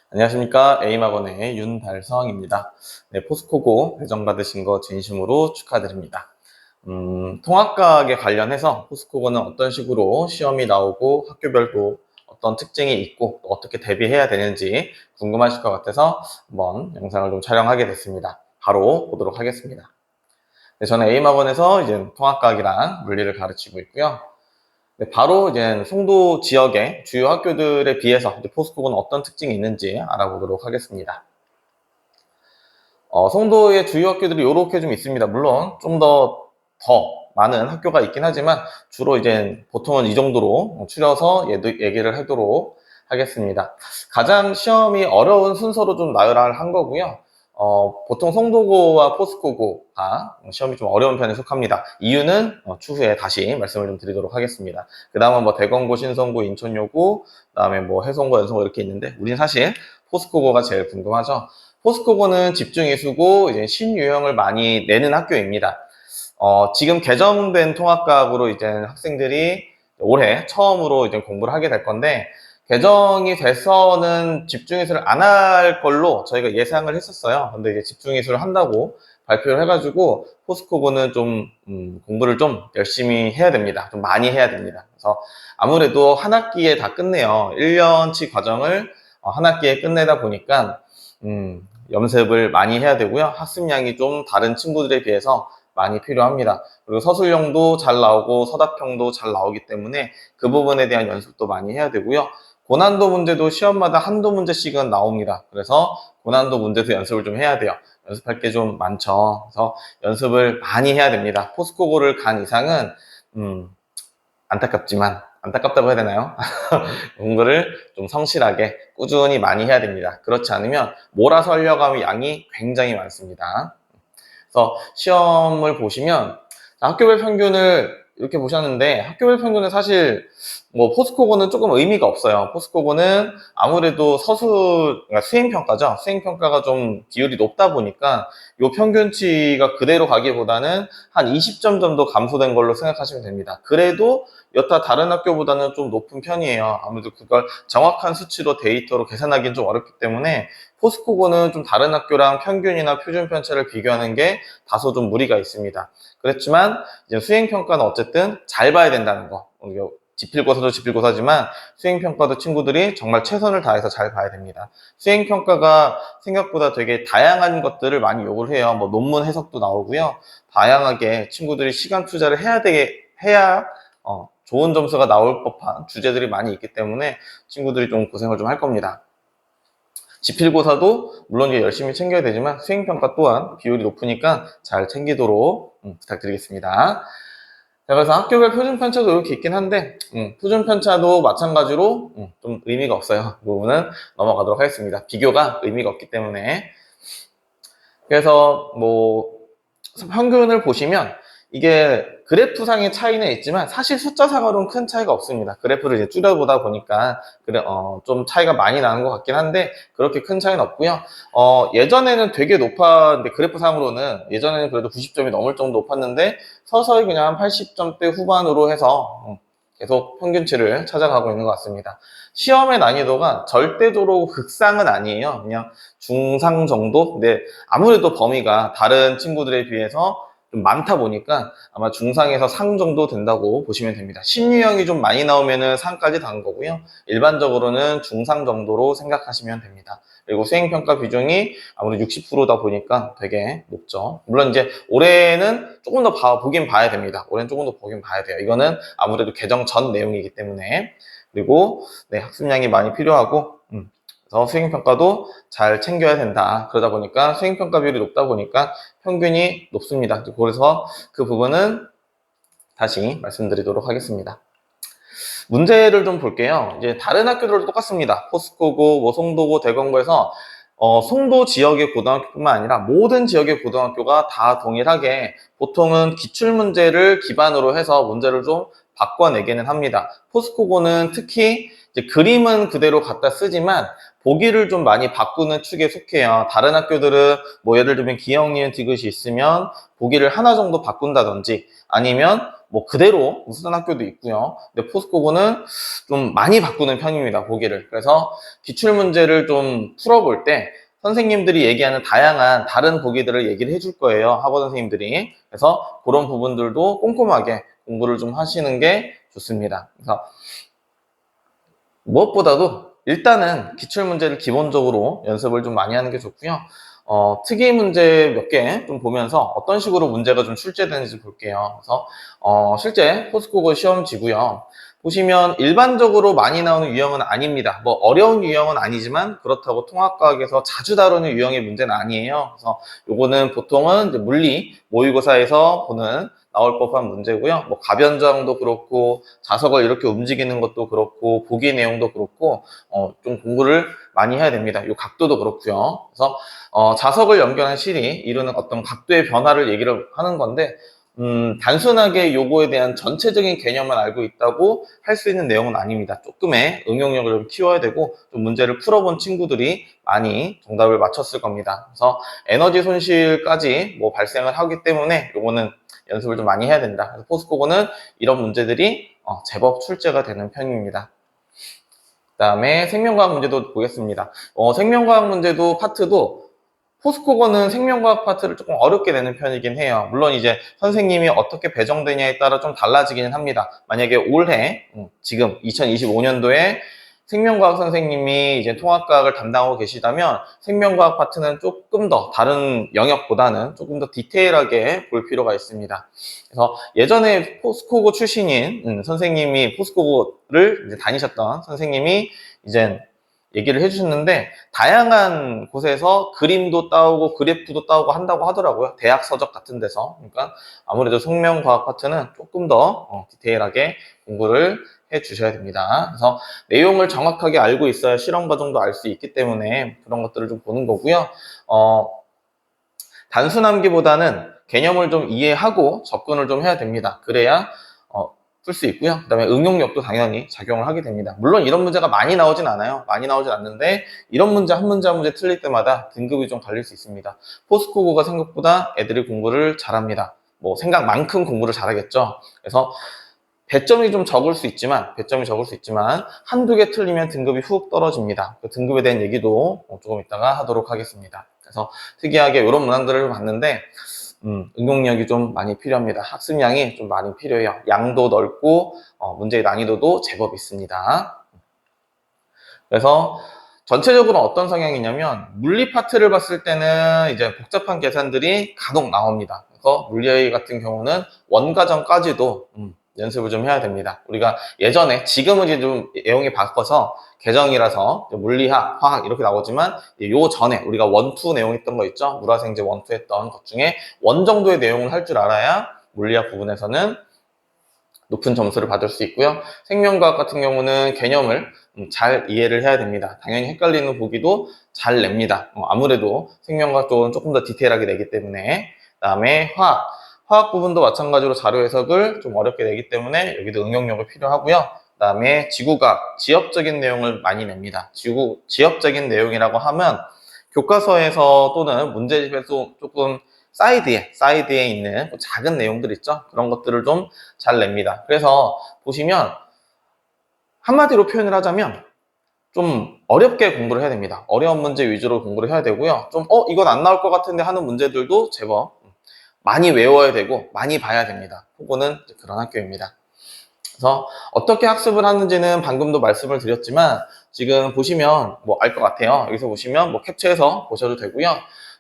안녕하십니까. A마건의 윤달성입니다. 네, 포스코고 배정받으신 거 진심으로 축하드립니다. 통합과학에 관련해서 포스코고는 어떤 식으로 시험이 나오고 학교별도 어떤 특징이 있고 또 어떻게 대비해야 되는지 궁금하실 것 같아서 한번 영상을 좀 촬영하게 됐습니다. 바로 보도록 하겠습니다. 네, 저는 A마건에서 이제 통합과학이랑 물리를 가르치고 있고요. 네, 바로 이제 송도 지역의 주요 학교들에 비해서 이제 포스코고는 어떤 특징이 있는지 알아보도록 하겠습니다. 송도의 주요 학교들이 이렇게 좀 있습니다. 물론 좀 더 많은 학교가 있긴 하지만 주로 이제 보통은 이 정도로 추려서 얘기를 하도록 하겠습니다. 가장 시험이 어려운 순서로 좀 나열을 한 거고요. 보통 송도고와 포스코고가 시험이 좀 어려운 편에 속합니다. 이유는 추후에 다시 말씀을 좀 드리도록 하겠습니다. 그 다음은 뭐 대건고, 신성고, 인천여고, 그 다음에 뭐 해성고, 연성고 이렇게 있는데 우리는 사실 포스코고가 제일 궁금하죠. 포스코고는 집중이수고 이제 신유형을 많이 내는 학교입니다. 지금 개정된 통합과학으로 이제 학생들이 올해 처음으로 이제 공부를 하게 될 건데, 개정이 돼서는 집중이수를 안 할 걸로 저희가 예상을 했었어요. 근데 이제 집중이수를 한다고 발표를 해가지고, 포스코고는 좀, 공부를 좀 열심히 해야 됩니다. 좀 많이 해야 됩니다. 그래서 아무래도 한 학기에 다 끝내요. 1년치 과정을 한 학기에 끝내다 보니까, 연습을 많이 해야 되고요. 학습량이 좀 다른 친구들에 비해서 많이 필요합니다. 그리고 서술형도 잘 나오고 서답형도 잘 나오기 때문에 그 부분에 대한 연습도 많이 해야 되고요. 고난도 문제도 시험마다 한두 문제씩은 나옵니다. 그래서 고난도 문제도 연습을 좀 해야 돼요. 연습할 게 좀 많죠. 그래서 연습을 많이 해야 됩니다. 포스코고를 간 이상은 안타깝지만 안타깝다고 해야 되나요? 공부를 좀 성실하게 꾸준히 많이 해야 됩니다. 그렇지 않으면 몰아서 하려고 양이 굉장히 많습니다. 그래서 시험을 보시면 학교별 평균을 이렇게 보셨는데, 학교별 평균은 사실 뭐 포스코고는 조금 의미가 없어요. 포스코고는 아무래도 그러니까 수행평가죠. 수행평가가 좀 비율이 높다 보니까 이 평균치가 그대로 가기보다는 한 20점 정도 감소된 걸로 생각하시면 됩니다. 그래도 여타 다른 학교보다는 좀 높은 편이에요. 아무래도 그걸 정확한 수치로 데이터로 계산하기는 좀 어렵기 때문에 포스코고는 좀 다른 학교랑 평균이나 표준 편차를 비교하는 게 다소 좀 무리가 있습니다. 그렇지만 이제 수행평가는 어쨌든 잘 봐야 된다는 거. 지필고사도 지필고사지만 수행평가도 친구들이 정말 최선을 다해서 잘 봐야 됩니다. 수행평가가 생각보다 되게 다양한 것들을 많이 요구를 해요. 뭐 논문 해석도 나오고요. 다양하게 친구들이 시간 투자를 해야 좋은 점수가 나올 법한 주제들이 많이 있기 때문에 친구들이 좀 고생을 좀 할 겁니다. 지필고사도 물론 열심히 챙겨야 되지만 수행평가 또한 비율이 높으니까 잘 챙기도록 부탁드리겠습니다. 자, 그래서 학교별 표준편차도 이렇게 있긴 한데 표준편차도 마찬가지로 좀 의미가 없어요. 그 부분은 넘어가도록 하겠습니다. 비교가 의미가 없기 때문에. 그래서 뭐 평균을 보시면 이게 그래프상의 차이는 있지만 사실 숫자상으로는 큰 차이가 없습니다. 그래프를 이제 줄여보다 보니까 좀 차이가 많이 나는 것 같긴 한데 그렇게 큰 차이는 없고요. 예전에는 되게 높았는데 그래프상으로는 예전에는 그래도 90점이 넘을 정도 높았는데 서서히 그냥 80점대 후반으로 해서 계속 평균치를 찾아가고 있는 것 같습니다. 시험의 난이도가 절대적으로 극상은 아니에요. 그냥 중상 정도? 근데 아무래도 범위가 다른 친구들에 비해서 좀 많다 보니까 아마 중상에서 상 정도 된다고 보시면 됩니다. 신유형이 좀 많이 나오면은 상까지 단 거고요. 일반적으로는 중상 정도로 생각하시면 됩니다. 그리고 수행평가 비중이 아무래도 60%다 보니까 되게 높죠. 물론 이제 올해는 조금 더 보긴 봐야 됩니다. 올해는 조금 더 보긴 봐야 돼요. 이거는 아무래도 개정 전 내용이기 때문에. 그리고 네, 학습량이 많이 필요하고 그래서 수행평가도 잘 챙겨야 된다. 그러다 보니까 수행평가 비율이 높다 보니까 평균이 높습니다. 그래서 그 부분은 다시 말씀드리도록 하겠습니다. 문제를 좀 볼게요. 이제 다른 학교들도 똑같습니다. 포스코고, 뭐 송도고, 대건고에서 송도 지역의 고등학교뿐만 아니라 모든 지역의 고등학교가 다 동일하게 보통은 기출문제를 기반으로 해서 문제를 좀 바꿔내기는 합니다. 포스코고는 특히 이제 그림은 그대로 갖다 쓰지만 보기를 좀 많이 바꾸는 축에 속해요. 다른 학교들은 뭐 예를 들면 기역, 니은, 디귿이 있으면 보기를 하나 정도 바꾼다든지 아니면 뭐 그대로 쓰는 학교도 있고요. 근데 포스코고는 좀 많이 바꾸는 편입니다, 보기를. 그래서 기출문제를 좀 풀어볼 때 선생님들이 얘기하는 다양한 다른 보기들을 얘기를 해줄 거예요, 학원 선생님들이. 그래서 그런 부분들도 꼼꼼하게 공부를 좀 하시는 게 좋습니다. 그래서 무엇보다도 일단은 기출문제를 기본적으로 연습을 좀 많이 하는 게 좋고요. 특이 문제 몇 개 좀 보면서 어떤 식으로 문제가 좀 출제되는지 볼게요. 그래서 실제 포스코고 시험지고요. 보시면 일반적으로 많이 나오는 유형은 아닙니다. 뭐 어려운 유형은 아니지만 그렇다고 통합과학에서 자주 다루는 유형의 문제는 아니에요. 그래서 요거는 보통은 이제 물리 모의고사에서 보는 나올 법한 문제고요. 뭐 가변저항도 그렇고 자석을 이렇게 움직이는 것도 그렇고 보기 내용도 그렇고 좀 공부를 많이 해야 됩니다. 이 각도도 그렇고요. 그래서 자석을 연결한 실이 이루는 어떤 각도의 변화를 얘기를 하는 건데 단순하게 요거에 대한 전체적인 개념만 알고 있다고 할 수 있는 내용은 아닙니다. 조금의 응용력을 좀 키워야 되고 좀 문제를 풀어본 친구들이 많이 정답을 맞췄을 겁니다. 그래서 에너지 손실까지 뭐 발생을 하기 때문에 요거는 연습을 좀 많이 해야 된다. 그래서 포스코고는 이런 문제들이 제법 출제가 되는 편입니다. 그 다음에 생명과학 문제도 보겠습니다. 생명과학 문제도 파트도 포스코고는 생명과학 파트를 조금 어렵게 내는 편이긴 해요. 물론 이제 선생님이 어떻게 배정되냐에 따라 좀 달라지기는 합니다. 만약에 올해, 지금 2025년도에 생명과학 선생님이 이제 통합과학을 담당하고 계시다면 생명과학 파트는 조금 더 다른 영역보다는 조금 더 디테일하게 볼 필요가 있습니다. 그래서 예전에 포스코고 출신인 선생님이 포스코고를 이제 다니셨던 선생님이 이제 얘기를 해주셨는데 다양한 곳에서 그림도 따오고 그래프도 따오고 한다고 하더라고요. 대학 서적 같은 데서. 그러니까 아무래도 생명과학 파트는 조금 더 디테일하게 공부를 해 주셔야 됩니다. 그래서 내용을 정확하게 알고 있어야 실험 과정도 알 수 있기 때문에 그런 것들을 좀 보는 거고요. 단순함기보다는 개념을 좀 이해하고 접근을 좀 해야 됩니다. 그래야 풀 수 있고요. 그 다음에 응용력도 당연히 작용을 하게 됩니다. 물론 이런 문제가 많이 나오진 않아요. 많이 나오진 않는데 이런 문제 한 문제 한 문제 틀릴 때마다 등급이 좀 갈릴 수 있습니다. 포스코고가 생각보다 애들이 공부를 잘합니다. 뭐 생각만큼 공부를 잘하겠죠. 그래서 배점이 적을 수 있지만 한두 개 틀리면 등급이 훅 떨어집니다. 그 등급에 대한 얘기도 조금 이따가 하도록 하겠습니다. 그래서 특이하게 이런 문항들을 봤는데 응용력이 좀 많이 필요합니다. 학습량이 좀 많이 필요해요. 양도 넓고 문제의 난이도도 제법 있습니다. 그래서 전체적으로 어떤 성향이냐면 물리 파트를 봤을 때는 이제 복잡한 계산들이 간혹 나옵니다. 그래서 물리 같은 경우는 원가정까지도 연습을 좀 해야 됩니다. 우리가 예전에 지금은 이제 좀 내용이 바꿔서 개정이라서 물리학, 화학 이렇게 나오지만 요 전에 우리가 원투 내용 했던 거 있죠? 물화생제 원투 했던 것 중에 원 정도의 내용을 할 줄 알아야 물리학 부분에서는 높은 점수를 받을 수 있고요. 생명과학 같은 경우는 개념을 잘 이해를 해야 됩니다. 당연히 헷갈리는 보기도 잘 냅니다. 아무래도 생명과학 쪽은 조금 더 디테일하게 내기 때문에. 그다음에 화학 부분도 마찬가지로 자료 해석을 좀 어렵게 내기 때문에 여기도 응용력이 필요하고요. 그다음에 지구과학, 지역적인 내용을 많이 냅니다. 지역적인 내용이라고 하면 교과서에서 또는 문제집에서 조금 사이드에 있는 작은 내용들 있죠? 그런 것들을 좀 잘 냅니다. 그래서 보시면 한마디로 표현을 하자면 좀 어렵게 공부를 해야 됩니다. 어려운 문제 위주로 공부를 해야 되고요. 좀 이건 안 나올 것 같은데 하는 문제들도 제법 많이 외워야 되고 많이 봐야 됩니다. 그거는 그런 학교입니다. 그래서 어떻게 학습을 하는지는 방금도 말씀을 드렸지만 지금 보시면 뭐 알 것 같아요. 여기서 보시면 뭐 캡처해서 보셔도 되고요.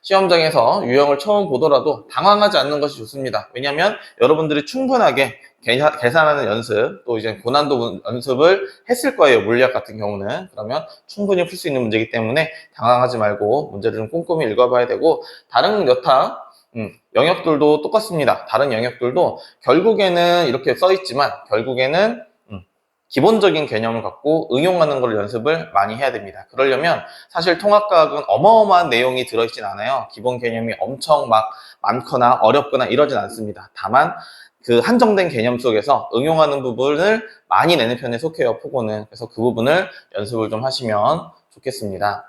시험장에서 유형을 처음 보더라도 당황하지 않는 것이 좋습니다. 왜냐하면 여러분들이 충분하게 계산하는 연습, 또 이제 고난도 연습을 했을 거예요. 물리학 같은 경우는. 그러면 충분히 풀 수 있는 문제이기 때문에 당황하지 말고 문제를 좀 꼼꼼히 읽어봐야 되고 다른 여타 영역들도 똑같습니다. 다른 영역들도 결국에는 이렇게 써 있지만 결국에는 기본적인 개념을 갖고 응용하는 걸 연습을 많이 해야 됩니다. 그러려면 사실 통합과학은 어마어마한 내용이 들어있진 않아요. 기본 개념이 엄청 막 많거나 어렵거나 이러진 않습니다. 다만 그 한정된 개념 속에서 응용하는 부분을 많이 내는 편에 속해요, 포고는. 그래서 그 부분을 연습을 좀 하시면 좋겠습니다.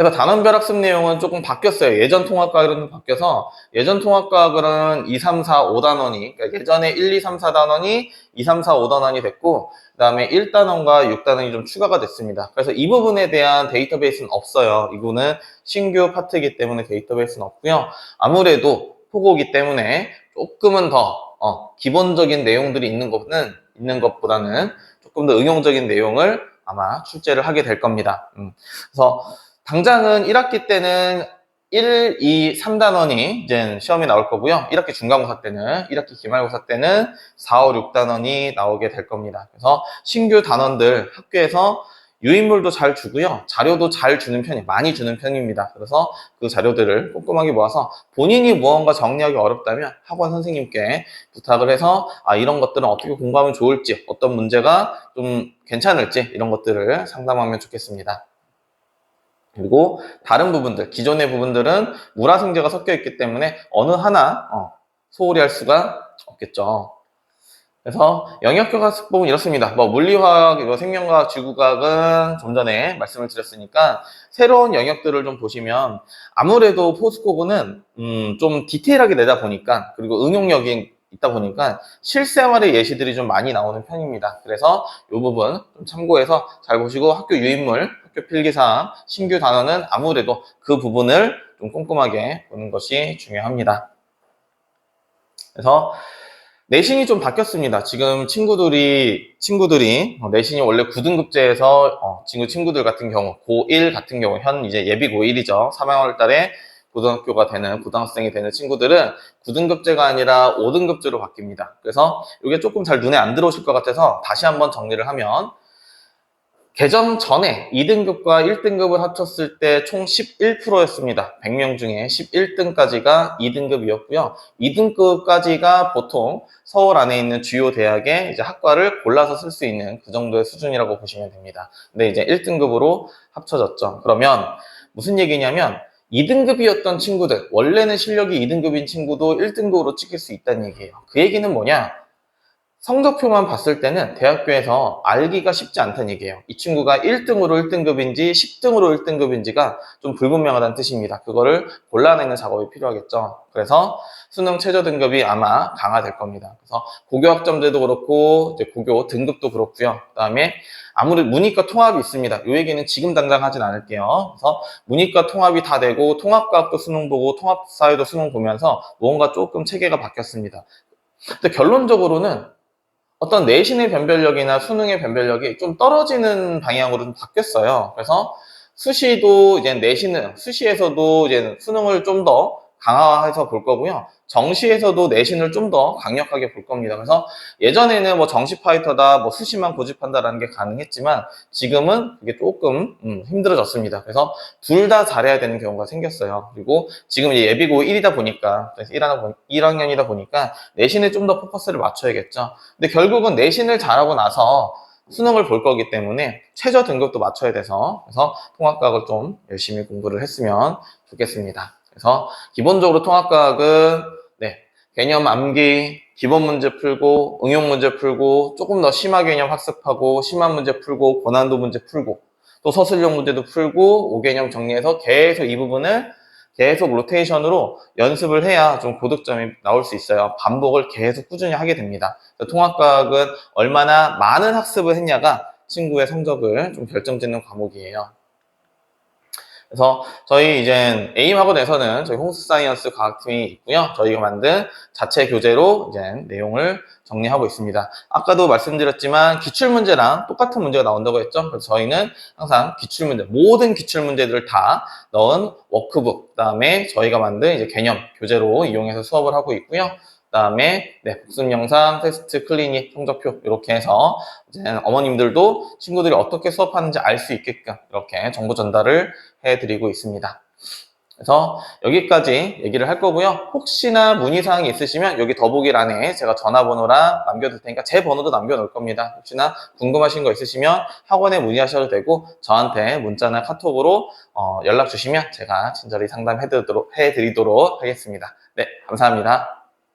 그래서 단원별 학습 내용은 조금 바뀌었어요. 예전 통합과학은 바뀌어서 예전 통합과학은 2, 3, 4, 5단원이 그러니까 예전에 1, 2, 3, 4단원이 2, 3, 4, 5단원이 됐고 그 다음에 1단원과 6단원이 좀 추가가 됐습니다. 그래서 이 부분에 대한 데이터베이스는 없어요. 이거는 신규 파트이기 때문에 데이터베이스는 없고요. 아무래도 포고기 때문에 조금은 더 기본적인 내용들이 있는 것보다는 조금 더 응용적인 내용을 아마 출제를 하게 될 겁니다. 그래서 당장은 1학기 때는 1, 2, 3단원이 이제 시험이 나올 거고요. 1학기 중간고사 때는, 1학기 기말고사 때는 4, 5, 6단원이 나오게 될 겁니다. 그래서 신규 단원들 학교에서 유인물도 잘 주고요. 자료도 잘 주는 편이 많이 주는 편입니다. 그래서 그 자료들을 꼼꼼하게 모아서 본인이 무언가 정리하기 어렵다면 학원 선생님께 부탁을 해서 이런 것들은 어떻게 공부하면 좋을지, 어떤 문제가 좀 괜찮을지 이런 것들을 상담하면 좋겠습니다. 그리고 다른 부분들, 기존의 부분들은 물화생제가 섞여 있기 때문에 어느 하나 소홀히 할 수가 없겠죠. 그래서 영역교과 학습법은 이렇습니다. 뭐 물리화학, 생명과학, 지구과학은 좀 전에 말씀을 드렸으니까 새로운 영역들을 좀 보시면 아무래도 포스코고는 좀 디테일하게 내다 보니까 그리고 응용력이 있다 보니까 실생활의 예시들이 좀 많이 나오는 편입니다. 그래서 이 부분 좀 참고해서 잘 보시고 학교 유인물, 학교 필기사항, 신규 단어는 아무래도 그 부분을 좀 꼼꼼하게 보는 것이 중요합니다. 그래서 내신이 좀 바뀌었습니다. 지금 친구들이 내신이 원래 9등급제에서 친구들 같은 경우 고1 같은 경우 현 이제 예비 고1이죠. 3학월 달에 고등학교가 되는 고등학생이 되는 친구들은 9등급제가 아니라 5등급제로 바뀝니다. 그래서 이게 조금 잘 눈에 안 들어오실 것 같아서 다시 한번 정리를 하면 개정 전에 2등급과 1등급을 합쳤을 때 총 11%였습니다. 100명 중에 11등까지가 2등급이었고요. 2등급까지가 보통 서울 안에 있는 주요 대학의 이제 학과를 골라서 쓸 수 있는 그 정도의 수준이라고 보시면 됩니다. 근데 이제 1등급으로 합쳐졌죠. 그러면 무슨 얘기냐면 2등급이었던 친구들, 원래는 실력이 2등급인 친구도 1등급으로 찍힐 수 있다는 얘기예요. 그 얘기는 뭐냐? 성적표만 봤을 때는 대학교에서 알기가 쉽지 않다는 얘기예요. 이 친구가 1등으로 1등급인지 10등으로 1등급인지가 좀 불분명하다는 뜻입니다. 그거를 골라내는 작업이 필요하겠죠. 그래서 수능 최저 등급이 아마 강화될 겁니다. 그래서 고교 학점제도 그렇고 이제 고교 등급도 그렇고요. 그다음에 아무래도 문이과 통합이 있습니다. 이 얘기는 지금 당장 하진 않을게요. 그래서 문이과 통합이 다 되고 통합과학도 수능 보고 통합사회도 수능 보면서 뭔가 조금 체계가 바뀌었습니다. 근데 결론적으로는 어떤 내신의 변별력이나 수능의 변별력이 좀 떨어지는 방향으로 좀 바뀌었어요. 그래서 수시도 이제 수시에서도 이제 수능을 좀 더 강화해서 볼 거고요. 정시에서도 내신을 좀 더 강력하게 볼 겁니다. 그래서 예전에는 뭐 정시 파이터다, 뭐 수시만 고집한다라는 게 가능했지만 지금은 그게 조금 힘들어졌습니다. 그래서 둘 다 잘해야 되는 경우가 생겼어요. 그리고 지금 이제 예비고 1이다 보니까, 1학년이다 보니까 내신에 좀 더 포커스를 맞춰야겠죠. 근데 결국은 내신을 잘하고 나서 수능을 볼 거기 때문에 최저 등급도 맞춰야 돼서 그래서 통합과학을 좀 열심히 공부를 했으면 좋겠습니다. 그래서 기본적으로 통합과학은 개념 암기, 기본 문제 풀고 응용 문제 풀고 조금 더 심화 개념 학습하고 심한 문제 풀고 고난도 문제 풀고 또 서술형 문제도 풀고 5개념 정리해서 계속 이 부분을 계속 로테이션으로 연습을 해야 좀 고득점이 나올 수 있어요. 반복을 계속 꾸준히 하게 됩니다. 통합과학은 얼마나 많은 학습을 했냐가 친구의 성적을 좀 결정짓는 과목이에요. 그래서 저희 이제 에임학원에서는 저희 홈스사이언스 과학팀이 있고요. 저희가 만든 자체 교재로 이제 내용을 정리하고 있습니다. 아까도 말씀드렸지만 기출문제랑 똑같은 문제가 나온다고 했죠. 그래서 저희는 항상 기출문제, 모든 기출문제들을 다 넣은 워크북, 그다음에 저희가 만든 이제 개념 교재로 이용해서 수업을 하고 있고요. 그다음에 복습 영상, 테스트, 클리닉, 성적표 이렇게 해서 이제 어머님들도 친구들이 어떻게 수업하는지 알 수 있게끔 이렇게 정보 전달을 해드리고 있습니다. 그래서 여기까지 얘기를 할 거고요. 혹시나 문의사항이 있으시면 여기 더보기란에 제가 전화번호랑 남겨둘 테니까 제 번호도 남겨놓을 겁니다. 혹시나 궁금하신 거 있으시면 학원에 문의하셔도 되고 저한테 문자나 카톡으로 연락 주시면 제가 친절히 상담해드리도록 하겠습니다. 네, 감사합니다.